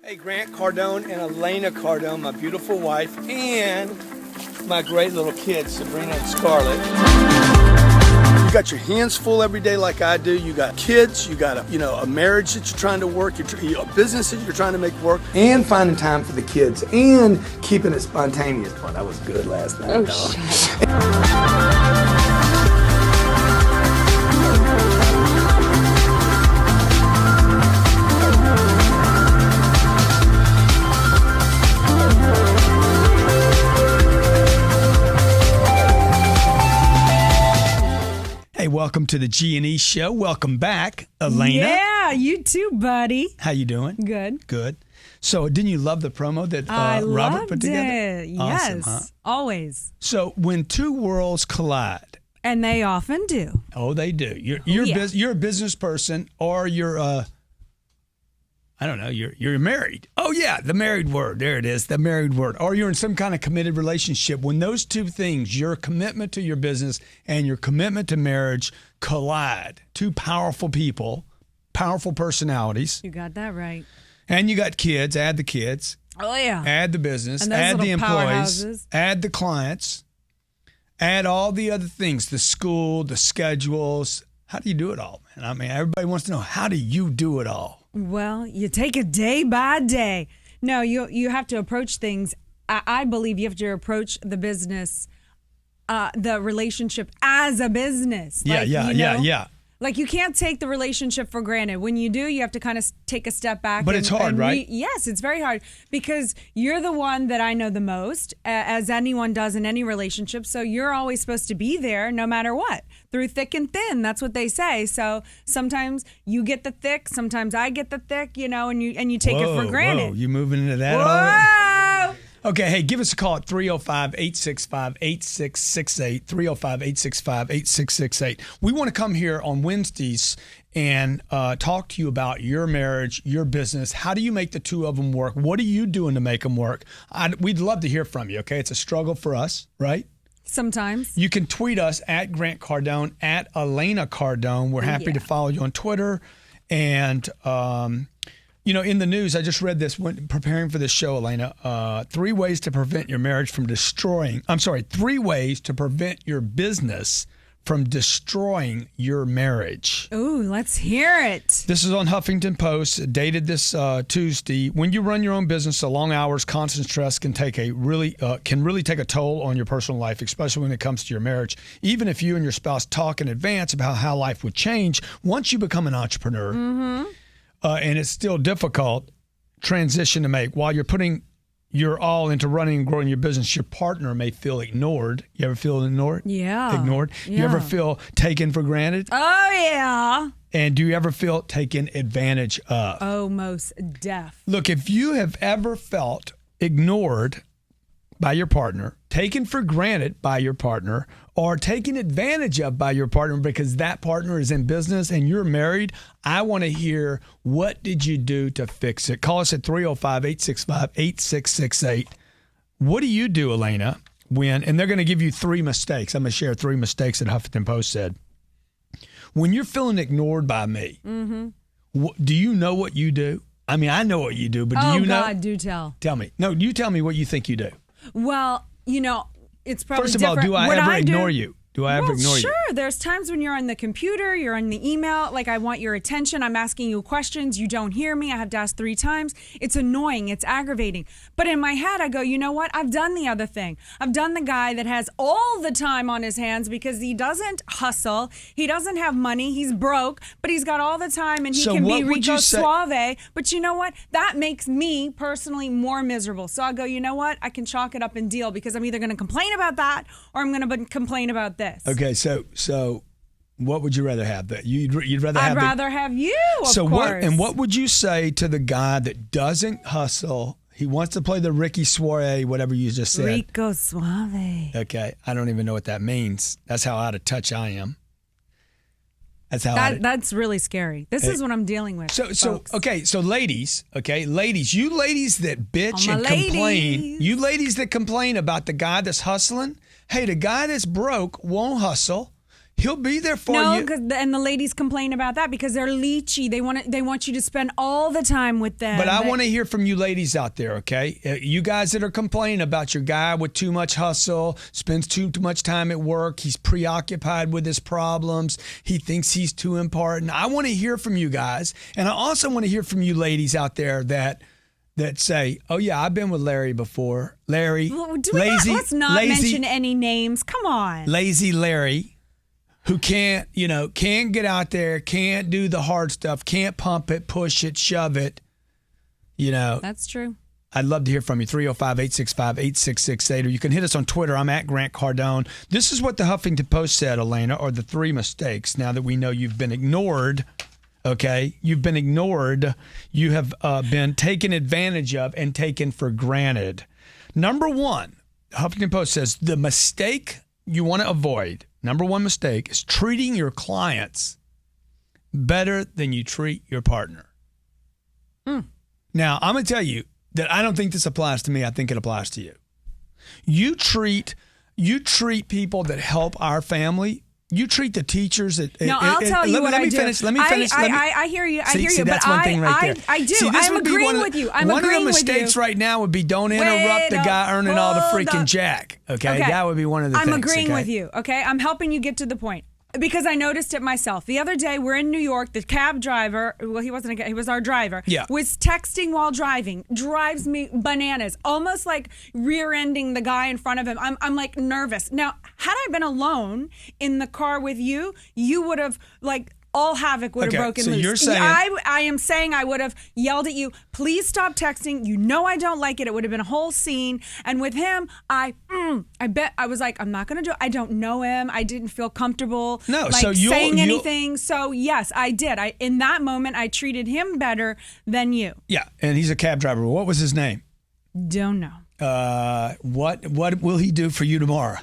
Hey, Grant Cardone and Elena Cardone, my beautiful wife, and my great little kids, Sabrina and Scarlett. You got your hands full every day like I do. You got kids, you got a marriage that you're trying to work, a business that you're trying to make work, and finding time for the kids, and keeping it spontaneous. Boy, that was good last night. Oh, shut up. Hey, welcome to the G&E Show. Welcome back, Elena. Yeah, you too, buddy. How you doing? Good. Good. So, didn't you love the promo that Robert put together? It. Awesome, Yes, huh? always. So, when two worlds collide, And they often do. oh, they do. You're a business person, or you're I don't know. You're married. Oh yeah, the married word. There it is, the married word. Or you're in some kind of committed relationship. When those two things, your commitment to your business and your commitment to marriage, collide, two powerful people, powerful personalities, You got that right. and you got kids. Add the kids. Oh, yeah. Add the business. And those Add the little employees. powerhouses. Add the clients. Add all the other things, the school, the schedules. How do you do it all, man? I mean, everybody wants to know, how do you do it all? Well, you take it day by day. No, you have to approach things. I believe you have to approach the business, the relationship as a business. Yeah. Like, you can't take the relationship for granted. When you do, you have to kind of take a step back. But it's hard, right? Yes, it's very hard because you're the one that I know the most, as anyone does in any relationship. So you're always supposed to be there no matter what, through thick and thin. That's what they say. So sometimes you get the thick, sometimes I get the thick, and you take it for granted. Whoa, you moving into that Whoa! already? Okay, hey, give us a call at 305-865-8668, 305-865-8668. We want to come here on Wednesdays and talk to you about your marriage, your business. How do you make the two of them work? What are you doing to make them work? We'd love to hear from you, okay? It's a struggle for us, right? Sometimes. You can tweet us at Grant Cardone, at Elena Cardone. We're happy to follow you on Twitter. And, in the news, I just read this when preparing for this show, Elena. 3 ways to prevent your marriage from destroying. 3 ways to prevent your business from destroying your marriage. Ooh, let's hear it. This is on Huffington Post, dated this Tuesday. When you run your own business, the long hours, constant stress can really take a toll on your personal life, especially when it comes to your marriage. Even if you and your spouse talk in advance about how life would change once you become an entrepreneur. Mm-hmm. And it's still difficult transition to make. While you're putting your all into running and growing your business, your partner may feel ignored. You ever feel ignored? Yeah. Ignored? Yeah. You ever feel taken for granted? Oh, yeah. And do you ever feel taken advantage of? Oh, most deaf. Look, if you have ever felt ignored by your partner, taken for granted by your partner, or taken advantage of by your partner because that partner is in business and you're married, I want to hear, what did you do to fix it? Call us at 305-865-8668. What do you do, Elena, and they're going to give you 3 mistakes. I'm going to share 3 mistakes that Huffington Post said. When you're feeling ignored by me, do you know what you do? I mean, I know what you do, but do you know? Oh, God, do tell. Tell me. No, you tell me what you think you do. Well, it's probably First of all, different. do I ever ignore you? Do I ever ignore you? Sure. There's times when you're on the computer, you're on the email, like I want your attention. I'm asking you questions. You don't hear me. I have to ask 3 times. It's annoying. It's aggravating. But in my head, I go, you know what? I've done the other thing. I've done the guy that has all the time on his hands because he doesn't hustle. He doesn't have money. He's broke, but he's got all the time and he can be Rico Suave. But you know what? That makes me personally more miserable. So I go, you know what? I can chalk it up and deal because I'm either going to complain about that or I'm going to complain about this. Okay, so what would you rather have? You'd rather have I'd rather have you, of course. What would you say to the guy that doesn't hustle? He wants to play the Ricky Suave, whatever you just said. Rico Suave. Okay, I don't even know what that means. That's how out of touch I am. That's really scary. This is what I'm dealing with. So ladies, you ladies that bitch and complain, you ladies that complain about the guy that's hustling. Hey, the guy that's broke won't hustle. He'll be there for No, you. and the ladies complain about that because they're leechy. They want you to spend all the time with them. But I want to hear from you ladies out there, okay? You guys that are complaining about your guy with too much hustle, spends too much time at work, he's preoccupied with his problems, he thinks he's too important. I want to hear from you guys. And I also want to hear from you ladies out there that say, oh, yeah, I've been with Larry before. Larry, let's not mention any names. Come on. Lazy Larry. Who can't get out there, can't do the hard stuff, can't pump it, push it, shove it. That's true. I'd love to hear from you. 305-865-8668. Or you can hit us on Twitter. I'm at Grant Cardone. This is what the Huffington Post said, Elena, are the 3 mistakes. Now that we know you've been ignored, okay? You've been ignored. You have been taken advantage of and taken for granted. Number 1, the Huffington Post says the mistake you want to avoid. Number 1 mistake is treating your clients better than you treat your partner. Now, I'm going to tell you that I don't think this applies to me. I think it applies to you. You treat people that help our family. You treat the teachers. I'll tell you what I do. Let me finish. I hear you. See, but that's one thing right there. I do. See, I'm agreeing with you. One of the mistakes right now would be don't interrupt the guy earning all the freaking jack. Okay? That would be one of the things. I'm agreeing with you. Okay, I'm helping you get to the point. Because I noticed it myself. The other day, we're in New York. The cab driver, well, he wasn't a guy, he was our driver, was texting while driving. Drives me bananas. Almost like rear-ending the guy in front of him. I'm like nervous. Now, had I been alone in the car with you, you would have all havoc would have broken loose. You're saying I am saying I would have yelled at you, please stop texting. You know I don't like it. It would have been a whole scene. And with him, I bet I was like, I'm not going to do it. I don't know him. I didn't feel comfortable saying anything. So yes, I did. In that moment, I treated him better than you. Yeah, and he's a cab driver. What was his name? Don't know. What will he do for you tomorrow?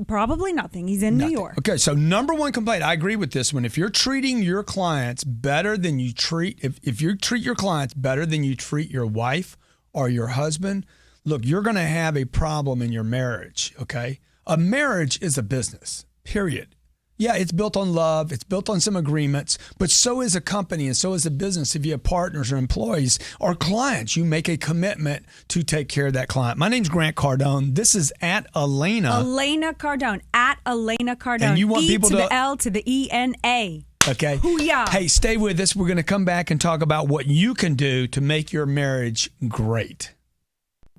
Probably nothing. He's in New York. Okay, so number 1 complaint, I agree with this one. If you're treating your clients better than you treat, if you treat your clients better than you treat your wife or your husband, look, you're going to have a problem in your marriage, okay? A marriage is a business, period. Yeah, it's built on love. It's built on some agreements, but so is a company and so is a business. If you have partners or employees or clients, you make a commitment to take care of that client. My name's Grant Cardone. This is at Elena. Elena Cardone, at Elena Cardone. And you want people to the L to the ENA. Okay. Hoo-yah. Hey, stay with us. We're going to come back and talk about what you can do to make your marriage great.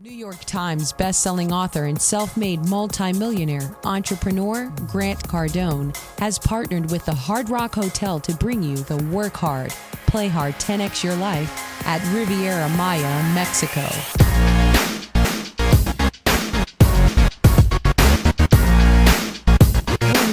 New York Times bestselling author and self-made multimillionaire entrepreneur Grant Cardone has partnered with the Hard Rock Hotel to bring you the Work Hard, Play Hard 10X Your Life at Riviera Maya, Mexico.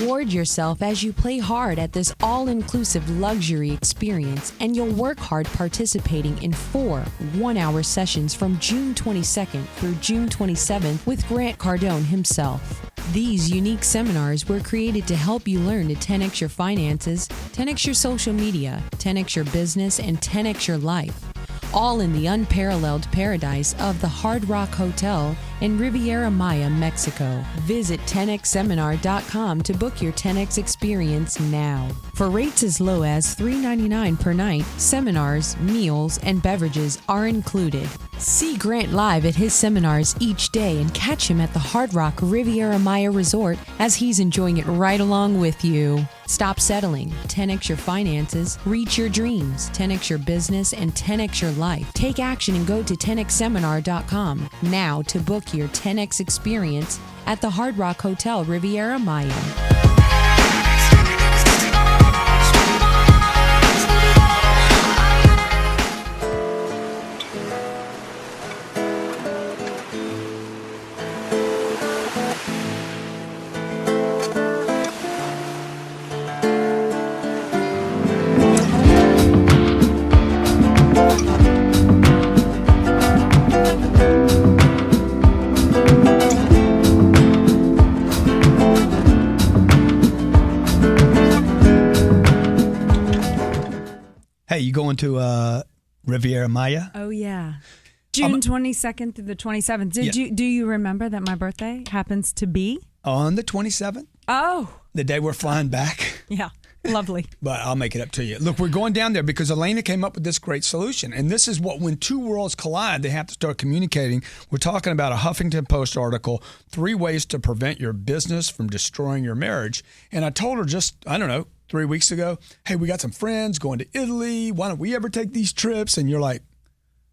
Reward yourself as you play hard at this all-inclusive luxury experience, and you'll work hard participating in 4 one-hour sessions from June 22nd through June 27th with Grant Cardone himself. These unique seminars were created to help you learn to 10x your finances, 10x your social media, 10x your business, and 10x your life. All in the unparalleled paradise of the Hard Rock Hotel in Riviera Maya, Mexico. Visit 10xseminar.com to book your 10x experience now. For rates as low as $3.99 per night, seminars, meals, and beverages are included. See Grant live at his seminars each day and catch him at the Hard Rock Riviera Maya Resort as he's enjoying it right along with you. Stop settling. 10x your finances, reach your dreams, 10x your business, and 10x your life. Take action and go to 10xseminar.com now to book your 10x experience at the Hard Rock Hotel Riviera Maya. Hey, you going to Riviera Maya? Oh, yeah. June 22nd through the 27th. Do you remember that my birthday happens to be? On the 27th? Oh. The day we're flying back. Yeah. Lovely. But I'll make it up to you. Look, we're going down there because Elena came up with this great solution. And this is what, when two worlds collide, they have to start communicating. We're talking about a Huffington Post article, 3 ways to prevent your business from destroying your marriage. And I told her just, 3 weeks ago, hey, we got some friends going to Italy. Why don't we ever take these trips? And you're like,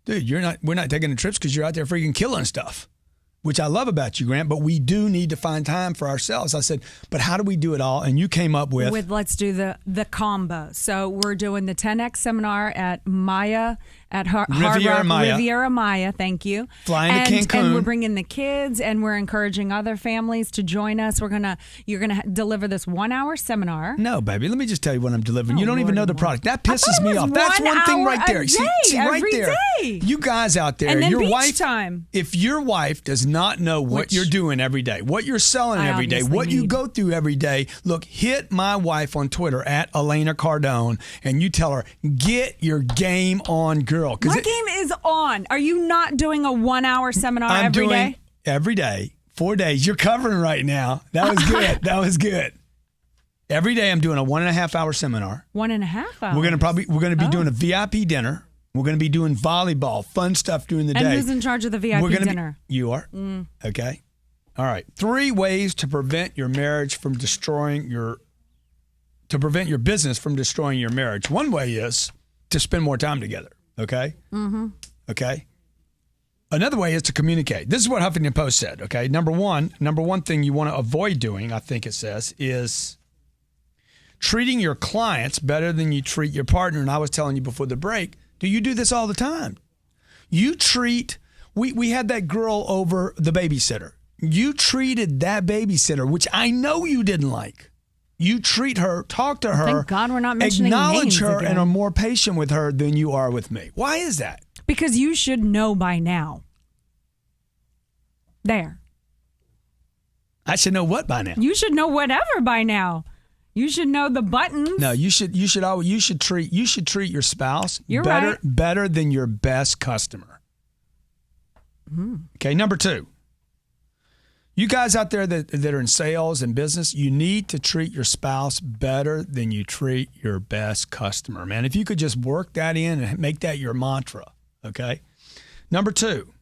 dude, we're not taking the trips because you're out there freaking killing stuff. Which I love about you, Grant, but we do need to find time for ourselves. I said, but how do we do it all? And you came up with let's do the combo. So we're doing the 10X seminar at Maya, at Riviera Maya. Riviera Maya, thank you. Flying to Cancun. And we're bringing the kids, and we're encouraging other families to join us. You're gonna deliver this 1-hour seminar. No, baby, let me just tell you what I'm delivering. You don't even know the product. That pisses me off. That's 1 one thing right hour there. a See day, right every there. day. You guys out there, And then your beach wife, time. if your wife does not know what you're doing every day, what you're selling every day, what you go through every day, look, hit my wife on Twitter at Elena Cardone, and you tell her, get your game on, girl. My game is on. Are you not doing a 1-hour seminar every day? Every day, 4 days. You're covering right now. That was good. That was good. Every day I'm doing a 1.5 hour seminar. 1.5 hours. We're gonna be doing a VIP dinner. We're gonna be doing volleyball, fun stuff during the day. And who's in charge of the VIP dinner? You are. Okay. All right. 3 ways to prevent your marriage from to prevent your business from destroying your marriage. One way is to spend more time together. Okay. Mm-hmm. Okay. Another way is to communicate. This is what Huffington Post said. Okay. Number one thing you want to avoid doing, I think it says, is treating your clients better than you treat your partner. And I was telling you before the break, do you do this all the time? We had that girl over, the babysitter. You treated that babysitter, which I know you didn't like. You treat her, talk to her. Thank God we're not mentioning acknowledge names her again. and are more patient with her than you are with me. Why is that? Because you should know by now. There. I should know what by now? You should know whatever by now. You should know the buttons. No, you should treat your spouse You're better than your best customer. Okay, number 2. You guys out there that are in sales and business, you need to treat your spouse better than you treat your best customer, man. If you could just work that in and make that your mantra, okay? Number 2,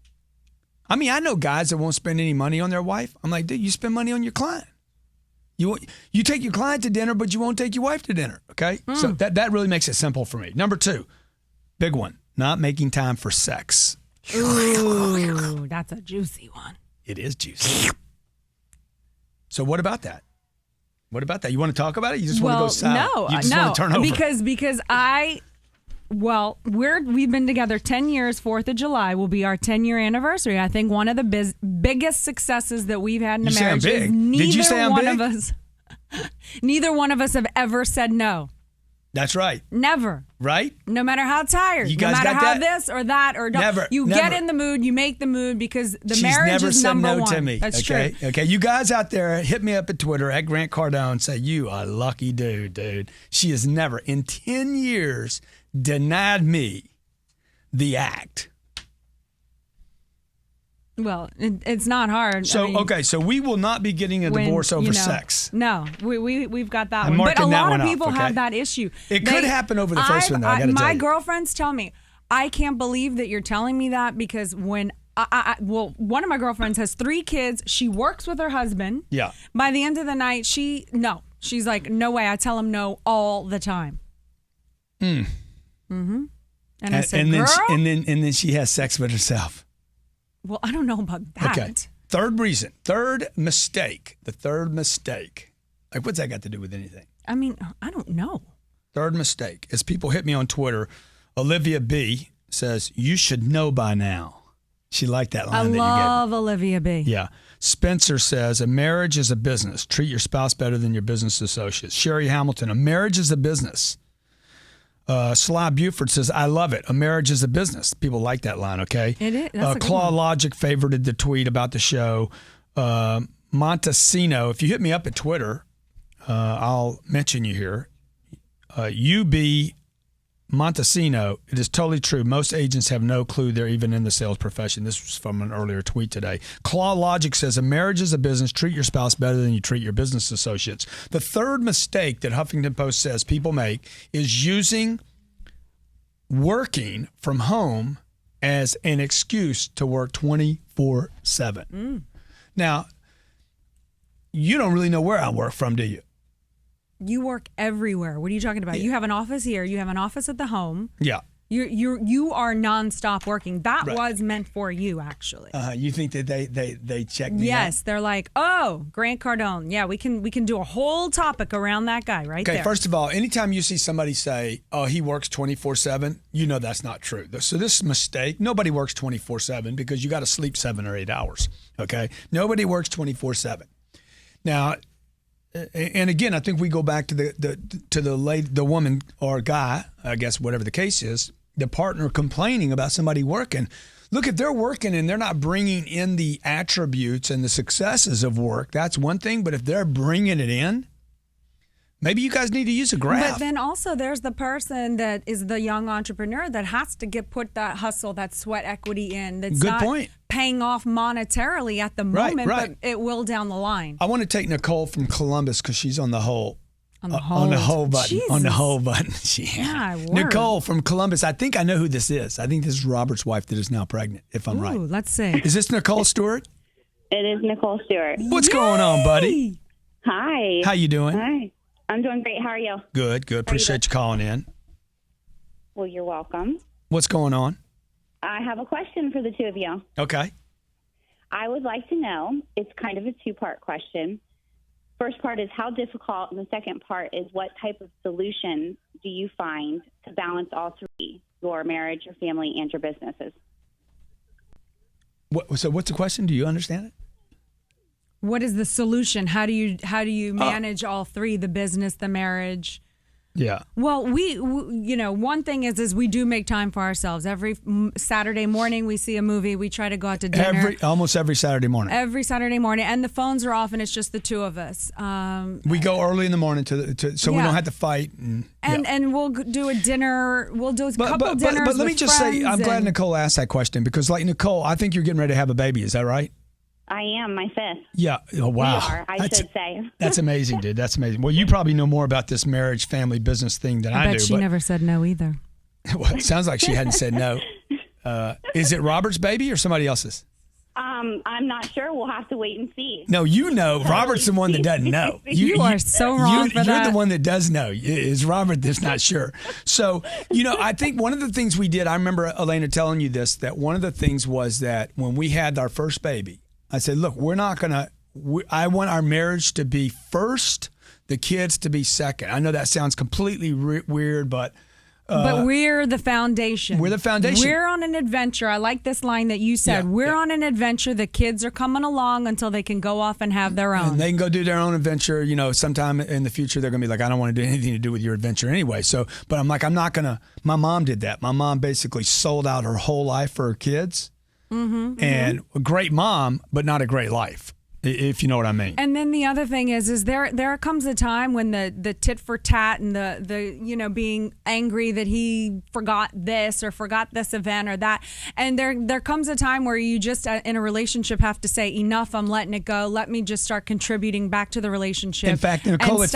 I know guys that won't spend any money on their wife. I'm like, dude, you spend money on your client. You take your client to dinner, but you won't take your wife to dinner, okay? So that really makes it simple for me. Number 2, big one, not making time for sex. Ooh, that's a juicy one. It is juicy. So what about that? What about that? You want to talk about it? You just want to go silent? No, you just want to turn over? Because we've been together 10 years. 4th of July will be our 10-year anniversary. I think one of the biggest successes that we've had in a marriage is neither one of us have ever said no. That's right. Never. Right? No matter how tired. You guys no matter got how that? this or that or never. You never. get in the mood. You make the mood because the She's marriage never is said number no one. to me. That's okay? true. Okay. You guys out there, hit me up at Twitter at Grant Cardone. Say you are a lucky dude. She has never in 10 years denied me the act. Well, it's not hard. So so we will not be getting a divorce over sex. No, we've got that I'm one. But a marking that lot one of off, people okay? have that issue. It could happen over the first one, though, I gotta tell my you. girlfriends tell me, I can't believe that you're telling me that because when one of my girlfriends has 3 kids. She works with her husband. Yeah. By the end of the night, she's like, no way. I tell him no all the time. Mm-hmm. And I said, girl? And then she has sex with herself. Well, I don't know about that. Okay. Third mistake. The third mistake. Like, what's that got to do with anything? I mean, I don't know. Third mistake. As people hit me on Twitter, Olivia B says, you should know by now. She liked that line that you gave. I love Olivia B. Yeah. Spencer says, a marriage is a business. Treat your spouse better than your business associates. Sherry Hamilton, a marriage is a business. Sly Buford says, I love it. A marriage is a business. People like that line, okay? It is. That's a good Claw one. Logic favorited the tweet about the show. Montesino, if you hit me up at Twitter, I'll mention you here. UB Montesino, it is totally true. Most agents have no clue they're even in the sales profession. This was from an earlier tweet today. Claw Logic says, a marriage is a business. Treat your spouse better than you treat your business associates. The third mistake that Huffington Post says people make is using working from home as an excuse to work 24/7. Now, you don't really know where I work from, do you? You work everywhere. What are you talking about? You have an office here. You have an office at the home. Yeah. You are nonstop working. That Right. was meant for you, actually. You think that they check me out? Yes, they're like, oh, Grant Cardone. Yeah, we can do a whole topic around that guy right there. Okay, first of all, anytime you see somebody say, oh, he works 24/7, you know that's not true. So this mistake, nobody works 24/7 because you got to sleep 7 or 8 hours, okay? Nobody works 24/7. Now, and again, I think we go back to the woman or guy, I guess whatever the case is, the partner complaining about somebody working. Look, if they're working and they're not bringing in the attributes and the successes of work, that's one thing. But if they're bringing it in, maybe you guys need to use a graph. But then also there's the person that is the young entrepreneur that has to put that hustle, that sweat equity in. That's Good not point. paying off monetarily at the Right, moment, right. but it will down the line. I want to take Nicole from Columbus because she's on the whole. On the On the whole button. Jesus. On the whole button. Yeah, word. Nicole from Columbus. I think I know who this is. I think this is Robert's wife that is now pregnant, if I'm right. Ooh, let's see. Is this Nicole Stewart? It is Nicole Stewart. What's going on, buddy? Hi. How you doing? Hi. I'm doing great. How are you? Good. Appreciate you calling in. Well, you're welcome. What's going on? I have a question for the two of you. Okay. I would like to know, it's kind of a two-part question. First part is how difficult, and the second part is what type of solution do you find to balance all three, your marriage, your family, and your businesses? So what's the question? Do you understand it? What is the solution? How do you manage all three, the business, the marriage? Yeah. Well, we one thing is we do make time for ourselves. Every Saturday morning we see a movie. We try to go out to dinner. Almost every Saturday morning. Every Saturday morning, and the phones are off, and it's just the two of us. We go early in the morning so we don't have to fight. And we'll do a dinner. We'll do a couple dinners. But let me with just say, I'm glad friends Nicole asked that question because, like Nicole, I think you're getting ready to have a baby. Is that right? I am, my fifth. Yeah. Oh, wow. We are, I should say. That's amazing, dude. That's amazing. Well, you probably know more about this marriage, family, business thing than I do. bet she never said no either. Well, it sounds like she hadn't said no. Is it Robert's baby or somebody else's? I'm not sure. We'll have to wait and see. No, you know. Robert's the one that doesn't know. You are so wrong for that. You're the one that does know. Is Robert that's not sure. So, I think one of the things we did, I remember Elena telling you this, that one of the things was that when we had our first baby, I said, look, I want our marriage to be first, the kids to be second. I know that sounds completely weird, but we're the foundation. We're the foundation. We're on an adventure. I like this line that you said. We're on an adventure. The kids are coming along until they can go off and have their own. And they can go do their own adventure. Sometime in the future, they're going to be like, I don't want to do anything to do with your adventure anyway. So, but I'm like, I'm not going to. My mom did that. My mom basically sold out her whole life for her kids. And a great mom, but not a great life, if you know what I mean. And then the other thing is there comes a time when the tit for tat and the being angry that he forgot this or forgot this event or that, and there comes a time where you just in a relationship have to say enough. I'm letting it go. Let me just start contributing back to the relationship. In fact, Nicole, if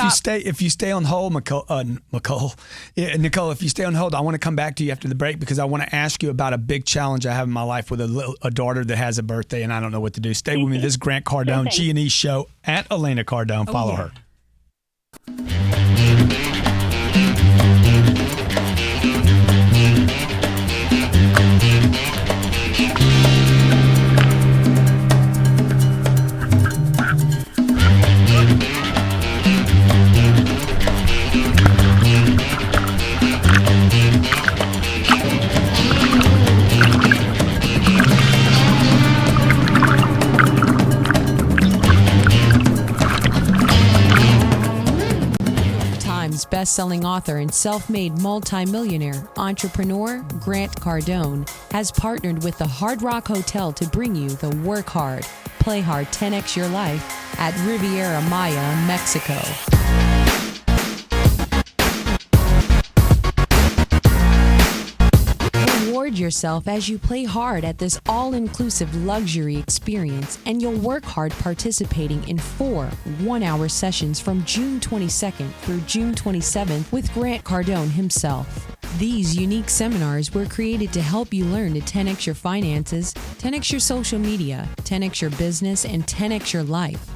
you stay on hold, Nicole, if you stay on hold, I want to come back to you after the break because I want to ask you about a big challenge I have in my life with a daughter that has a birthday and I don't know what to do. Stay with me. This is Grant Cardone. G&E show at Elena Cardone. Follow her. Best-selling author and self-made multimillionaire entrepreneur Grant Cardone has partnered with the Hard Rock Hotel to bring you the Work Hard, Play Hard 10X Your Life at Riviera Maya, Mexico. Reward yourself as you play hard at this all-inclusive luxury experience, and you'll work hard participating in 4 one-hour sessions from June 22nd through June 27th with Grant Cardone himself. These unique seminars were created to help you learn to 10x your finances, 10x your social media, 10x your business, and 10x your life.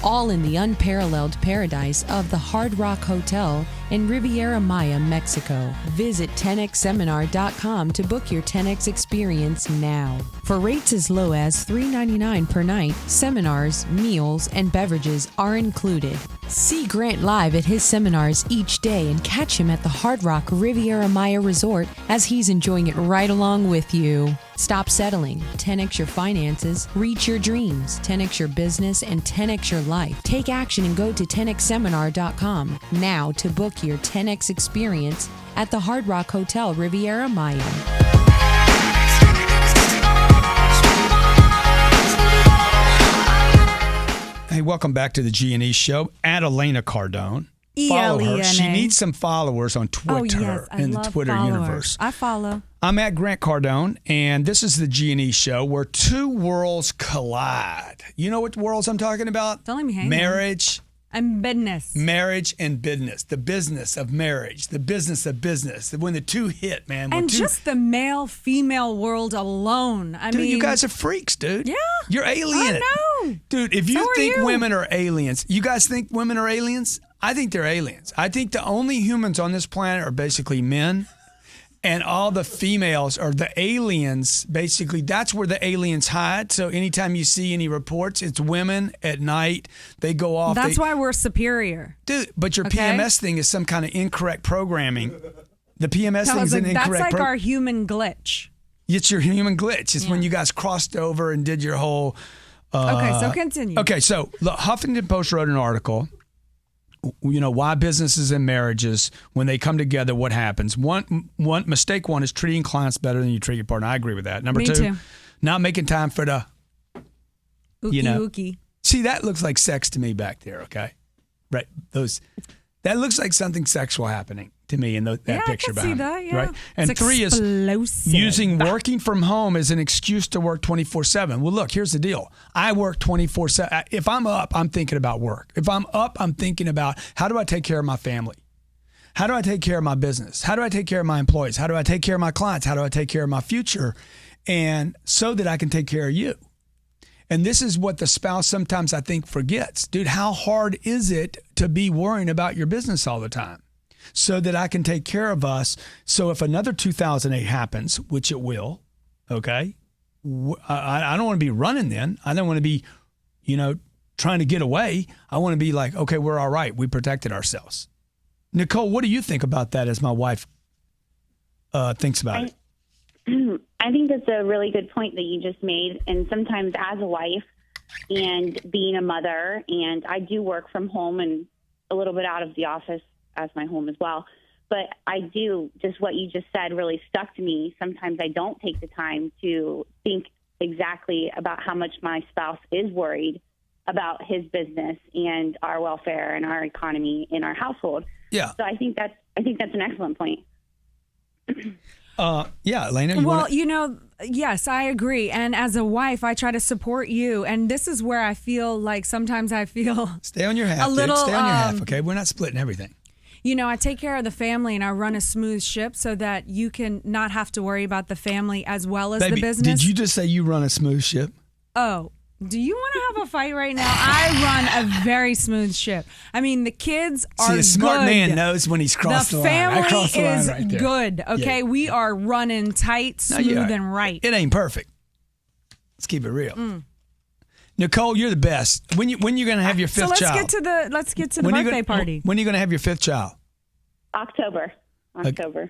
All in the unparalleled paradise of the Hard Rock Hotel in Riviera Maya, Mexico. Visit 10xseminar.com to book your 10x experience now. For rates as low as $3.99 per night, seminars, meals, and beverages are included. See Grant live at his seminars each day and catch him at the Hard Rock Riviera Maya Resort as he's enjoying it right along with you. Stop settling. 10x your finances, reach your dreams, 10x your business, and 10x your life. Take action and go to 10xseminar.com now to book your 10x experience at the Hard Rock Hotel Riviera Maya. Hey, welcome back to the G&E Show. At Elena Cardone. Follow her. She needs some followers on Twitter in the Twitter universe. I follow. I'm at Grant Cardone, and this is the G&E Show where two worlds collide. You know what worlds I'm talking about? Don't let me hang. Marriage and business. Marriage and business. The business of marriage. The business of business. When the two hit, man. And just the male-female world alone. I mean, you guys are freaks, dude. Yeah. You're alien. I know. Dude, if you think you. women are aliens, you guys think women are aliens? I think they're aliens. I think the only humans on this planet are basically men, and all the females are the aliens. Basically, that's where the aliens hide. So anytime you see any reports, it's women at night. They go off. That's why we're superior. Dude, but your PMS thing is some kind of incorrect programming. The PMS thing is an incorrect That's like our human glitch. It's your human glitch. It's when you guys crossed over and did your whole... okay, so continue. Okay, so the Huffington Post wrote an article, you know, why businesses and marriages, when they come together, what happens. One mistake one is treating clients better than you treat your partner. I agree with that. Number Me two, too. not making time for the, ookie. See, that looks like sex to me back there, okay? Right, that looks like something sexual happening to me in that picture I can behind see me, that, yeah. right? And It's three explosive. is using working from home as an excuse to work 24/7. Well, look, here's the deal. I work 24/7. If I'm up, I'm thinking about work. If I'm up, I'm thinking about how do I take care of my family? How do I take care of my business? How do I take care of my employees? How do I take care of my clients? How do I take care of my future? And so that I can take care of you. And this is what the spouse sometimes I think forgets. Dude, how hard is it to be worrying about your business all the time so that I can take care of us? So if another 2008 happens, which it will, okay, I don't want to be running then. I don't want to be, trying to get away. I want to be like, okay, we're all right. We protected ourselves. Nicole, what do you think about that as my wife thinks about it? I think that's a really good point that you just made. And sometimes as a wife and being a mother, and I do work from home and a little bit out of the office as my home as well. But I do, just what you just said really stuck to me. Sometimes I don't take the time to think exactly about how much my spouse is worried about his business and our welfare and our economy in our household. Yeah. So I think that's an excellent point. Yeah, Elena. Yes, I agree. And as a wife, I try to support you. And this is where I feel like sometimes I feel stay on your half. Stay on your half. Okay, we're not splitting everything. I take care of the family and I run a smooth ship so that you can not have to worry about the family as well as the business. Did you just say you run a smooth ship? Oh. Do you want to have a fight right now? I run a very smooth ship. I mean, the kids are good. See, a smart man knows when he's crossed the line. The family is right there. good, okay? Yeah. We are running tight, smooth, and right. It ain't perfect. Let's keep it real. Nicole, you're the best. When you going to have your fifth child? Let's get to the birthday party. When are you going to have your fifth child? October.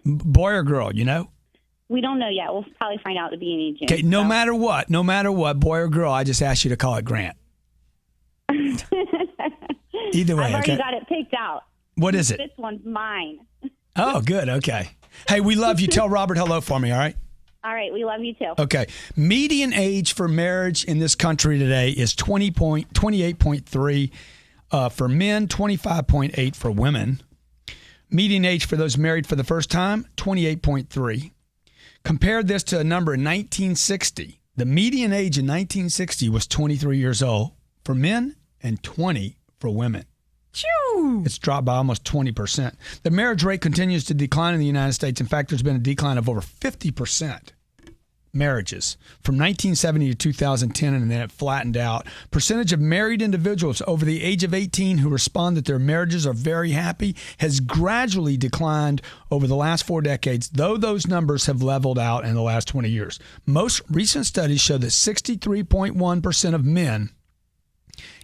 Boy or girl, We don't know yet. We'll probably find out at the beginning of June. Okay, no matter what, boy or girl, I just asked you to call it Grant. Either way, I've already got it picked out. What is it? This one's mine. Oh, good. Okay. Hey, we love you. Tell Robert hello for me, all right? All right, we love you too. Okay. Median age for marriage in this country today is 28.3 for men, 25.8 for women. Median age for those married for the first time, 28.3. Compare this to a number in 1960. The median age in 1960 was 23 years old for men and 20 for women. Choo! It's dropped by almost 20%. The marriage rate continues to decline in the United States. In fact, there's been a decline of over 50%. Marriages from 1970 to 2010, and then it flattened out. Percentage of married individuals over the age of 18 who respond that their marriages are very happy has gradually declined over the last 4 decades, though those numbers have leveled out in the last 20 years. Most recent studies show that 63.1% of men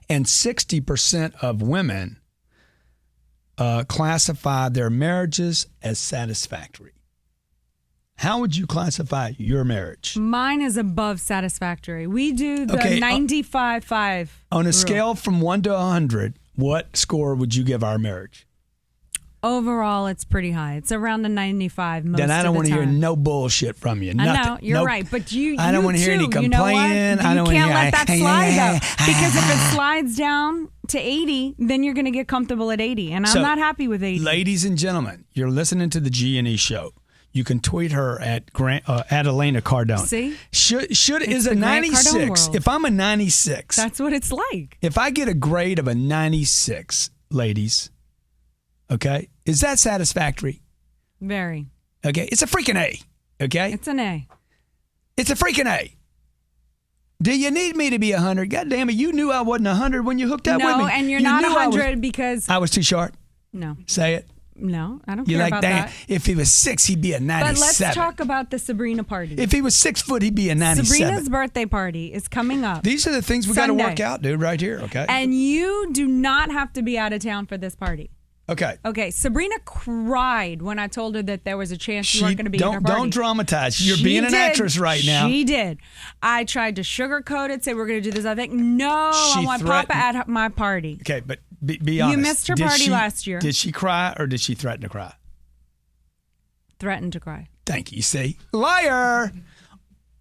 and 60% of women classify their marriages as satisfactory. How would you classify your marriage? Mine is above satisfactory. We do the 95-5. On a rule. scale from 1 to 100, what score would you give our marriage? Overall, it's pretty high. It's around the 95 most Then I don't want to hear no bullshit from you. I Nothing. know, you're right. But I don't want to hear any complaining. You know what? I don't you can't wanna let that slide, though. Because if it slides down to 80, then you're going to get comfortable at 80. And I'm not happy with 80. Ladies and gentlemen, you're listening to the G&E show. You can tweet her at Elena Cardone. See? Is a 96. If I'm a 96. That's what it's like. If I get a grade of a 96, ladies, okay, is that satisfactory? Very. Okay, it's a freaking A. Okay? It's an A. It's a freaking A. Do you need me to be 100? God damn it, you knew I wasn't 100 when you hooked up with me. No, and you're not 100 because... I was too short? No. Say it. No, I don't care about that. If he was 6, he'd be a 97. But let's talk about the Sabrina party. If he was 6 foot, he'd be a 97. Sabrina's birthday party is coming up. These are the things we got to work out, dude, right here, okay? And you do not have to be out of town for this party. Okay. Okay, Sabrina cried when I told her that there was a chance you weren't going to be in her party. Don't dramatize. You're being an actress right now. She did. I tried to sugarcoat it, say we're going to do this. I think, no, I want Papa at my party. Okay, but be honest. You missed her party last year. Did she cry or did she threaten to cry? Threatened to cry. Thank you. See? Liar.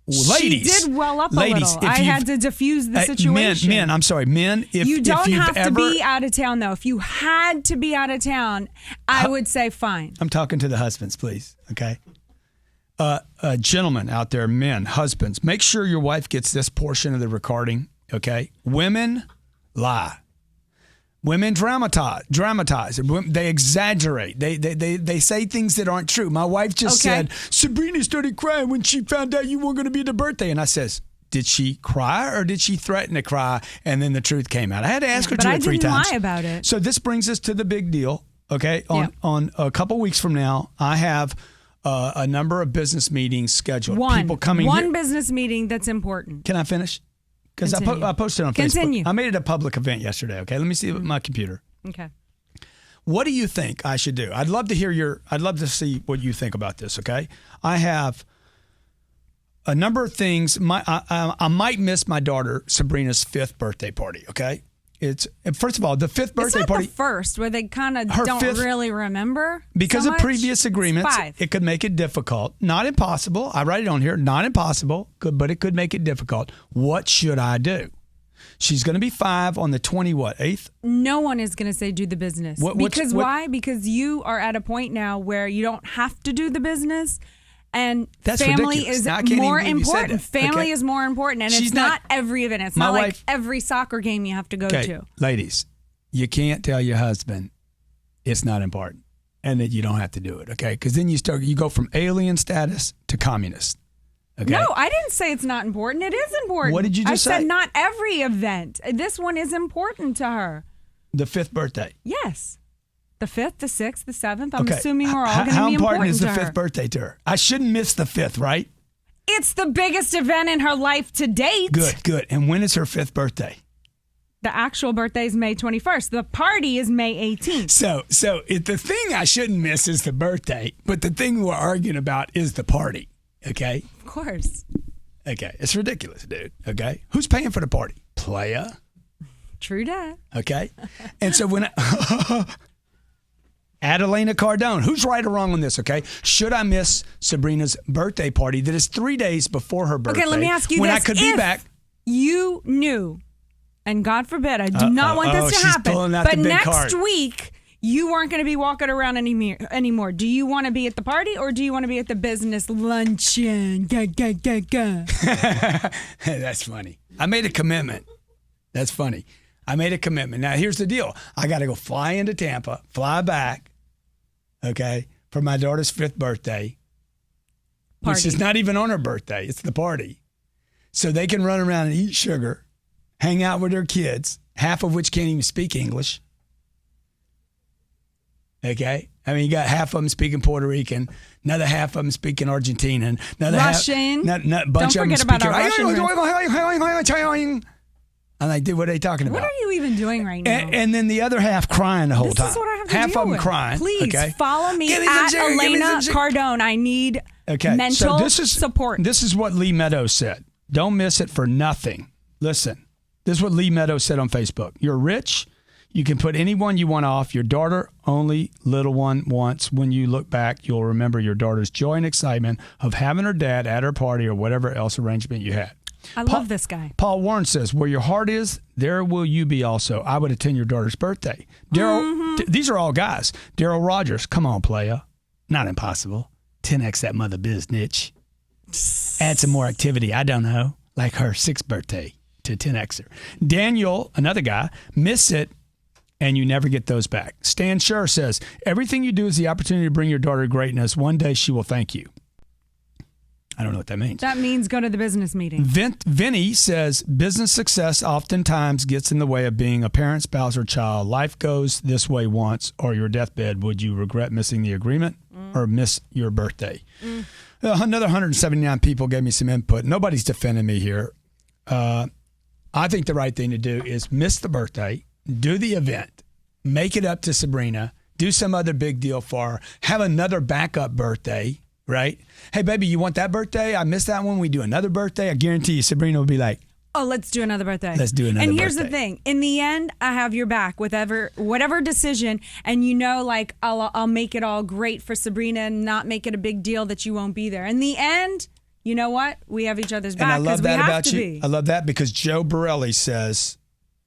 Ladies. She did well up a little. I had to diffuse the situation. Men, I'm sorry. Men, if you don't have to be out of town, though. If you had to be out of town, I would say fine. I'm talking to the husbands, please. Okay? Gentlemen out there, men, husbands, make sure your wife gets this portion of the recording, okay? Women lie. Women dramatize. They exaggerate. They say things that aren't true. My wife just said, Sabrina started crying when she found out you weren't going to be at the birthday. And I says, did she cry or did she threaten to cry? And then the truth came out. I had to ask her 2 or 3 times. But I didn't lie about it. So this brings us to the big deal. Okay. On a couple weeks from now, I have a number of business meetings scheduled. People coming One here. business meeting that's important. Can I finish? Because I posted on Facebook. I made it a public event yesterday. Okay, let me see my computer. Okay. What do you think I should do? I'd love to see what you think about this. Okay, I have a number of things. I might miss my daughter Sabrina's 5th birthday party. Okay, first of all the 5th birthday party. It's not the first where they kind of don't really remember because so of much. previous agreements. 5. It could make it difficult, not impossible. I write it on here, not impossible, but it could make it difficult. What should I do? She's going to be 5 on the 8th. No one is going to say do the business. Why? Because you are at a point now where you don't have to do the business. And that's family ridiculous. is more important. Family is more important. And it's not every event. It's not like every soccer game you have to go to. Ladies, you can't tell your husband it's not important and that you don't have to do it, okay? Because then you go from alien status to communist. Okay? No, I didn't say it's not important. It is important. What did you just say? I said not every event. This one is important to her. The 5th birthday? Yes. The 5th, the 6th, the 7th. I'm assuming we're all going to be important to her. How important is the 5th birthday to her? I shouldn't miss the 5th, right? It's the biggest event in her life to date. Good. And when is her 5th birthday? The actual birthday is May 21st. The party is May 18th. So the thing I shouldn't miss is the birthday, but the thing we're arguing about is the party, okay? Of course. Okay. It's ridiculous, dude, okay? Who's paying for the party? Playa. True that. Okay. And so when Elena Cardone, who's right or wrong on this, okay? Should I miss Sabrina's birthday party that is 3 days before her birthday? Okay, let me ask you when this. I could be back. You knew, and God forbid, I do not want this to happen, but next week you weren't going to be walking around anymore. Do you want to be at the party or do you want to be at the business luncheon? That's funny. I made a commitment. That's funny. I made a commitment. Now, here's the deal. I got to go fly into Tampa, fly back, okay, for my daughter's 5th birthday, which is not even on her birthday. It's the party. So they can run around and eat sugar, hang out with their kids, half of which can't even speak English. Okay? I mean, you got half of them speaking Puerto Rican, another half of them speaking Argentinian, another Russian. Bunch Don't of them forget about speaking our Russian. I'm like, dude, what are they talking about? What are you even doing right now? And then the other half crying the whole time. This is what I have to half deal of them with. crying. Please okay? follow me at Elena Cardone. I need mental support. This is what Lee Meadows said. Don't miss it for nothing. Listen, this is what Lee Meadows said on Facebook. You're rich. You can put anyone you want off. Your daughter, only little one once. When you look back, you'll remember your daughter's joy and excitement of having her dad at her party or whatever else arrangement you had. I love this guy. Paul Warren says, where your heart is, there will you be also. I would attend your daughter's birthday. Daryl, these are all guys. Daryl Rogers, come on, playa. Not impossible. 10X that mother business. Add some more activity. I don't know. Like her 6th birthday to 10X her. Daniel, another guy, miss it and you never get those back. Stan Scher says, everything you do is the opportunity to bring your daughter to greatness. One day she will thank you. I don't know what that means. That means go to the business meeting. Vinny says, business success oftentimes gets in the way of being a parent, spouse, or child. Life goes this way once, or your deathbed. Would you regret missing the agreement or miss your birthday? Another 179 people gave me some input. Nobody's defending me here. I think the right thing to do is miss the birthday, do the event, make it up to Sabrina, do some other big deal for her, have another backup birthday. Right? Hey, baby, you want that birthday? I missed that one. We do another birthday. I guarantee you, Sabrina will be like, oh, let's do another birthday. Let's do another birthday. And here's the thing. In the end, I have your back with whatever decision. And you know, like, I'll make it all great for Sabrina and not make it a big deal that you won't be there. In the end, you know what? We have each other's back. And I love that about you. Be. I love that because Joe Borelli says,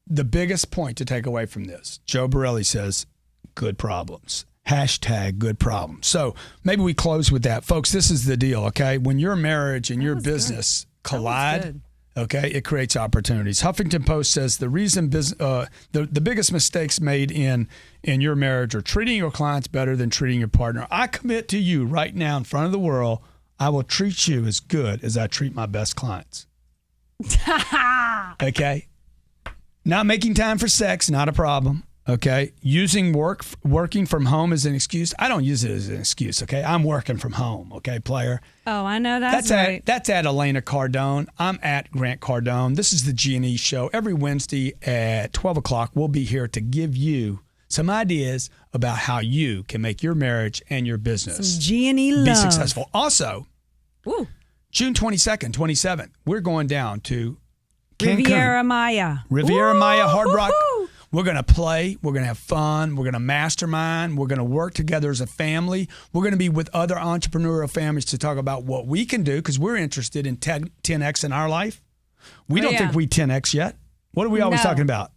the biggest point to take away from this, Joe Borelli says, good problems. Hashtag good problem. So maybe we close with that. Folks, this is the deal, okay? When your marriage and your business collide, okay, it creates opportunities. Huffington Post says the reason the biggest mistakes made in your marriage are treating your clients better than treating your partner. I commit to you right now in front of the world, I will treat you as good as I treat my best clients. Okay? Not making time for sex, not a problem. Okay, using working from home as an excuse. I don't use it as an excuse, okay? I'm working from home, okay, player? Oh, I know that's right. That's at Elena Cardone. I'm at Grant Cardone. This is the G&E Show. Every Wednesday at 12 o'clock, we'll be here to give you some ideas about how you can make your marriage and your business some G&E love. Be successful. Also, Woo. June 22nd, 27th, we're going down to Cancun. Riviera Maya. Riviera Maya Hard Rock. Woo-hoo. We're going to play. We're going to have fun. We're going to mastermind. We're going to work together as a family. We're going to be with other entrepreneurial families to talk about what we can do because we're interested in 10X in our life. We don't think we 10X yet. What are we always talking about?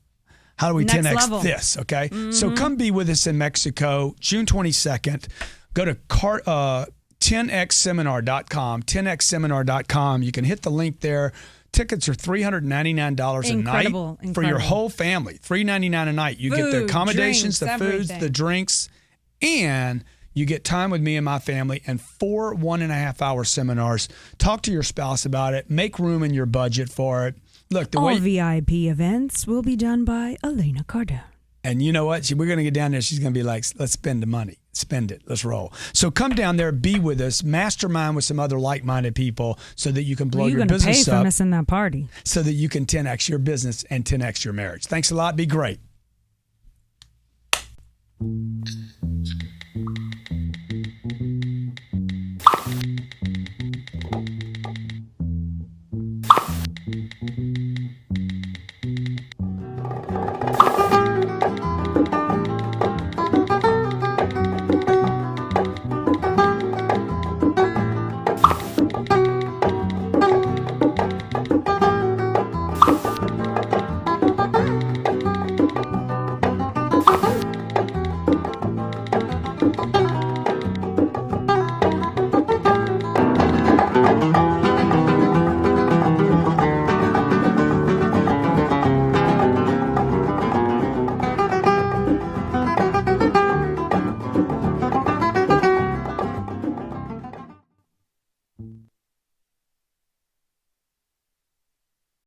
How do we Next 10X level. this? Okay. So come be with us in Mexico, June 22nd. Go to 10xseminar.com, 10xseminar.com. You can hit the link there. Tickets are $399 a night for your whole family. $399 a night. You get the accommodations, the foods, the drinks, and you get time with me and my family and 4 1.5-hour seminars. Talk to your spouse about it. Make room in your budget for it. Look, all VIP events will be done by Elena Cardone. And you know what? We're going to get down there. She's going to be like, let's spend the money. Spend it. Let's roll. So come down there, be with us, mastermind with some other like-minded people so that you can blow your business up. You're going to pay for missing that party. So that you can 10X your business and 10X your marriage. Thanks a lot. Be great.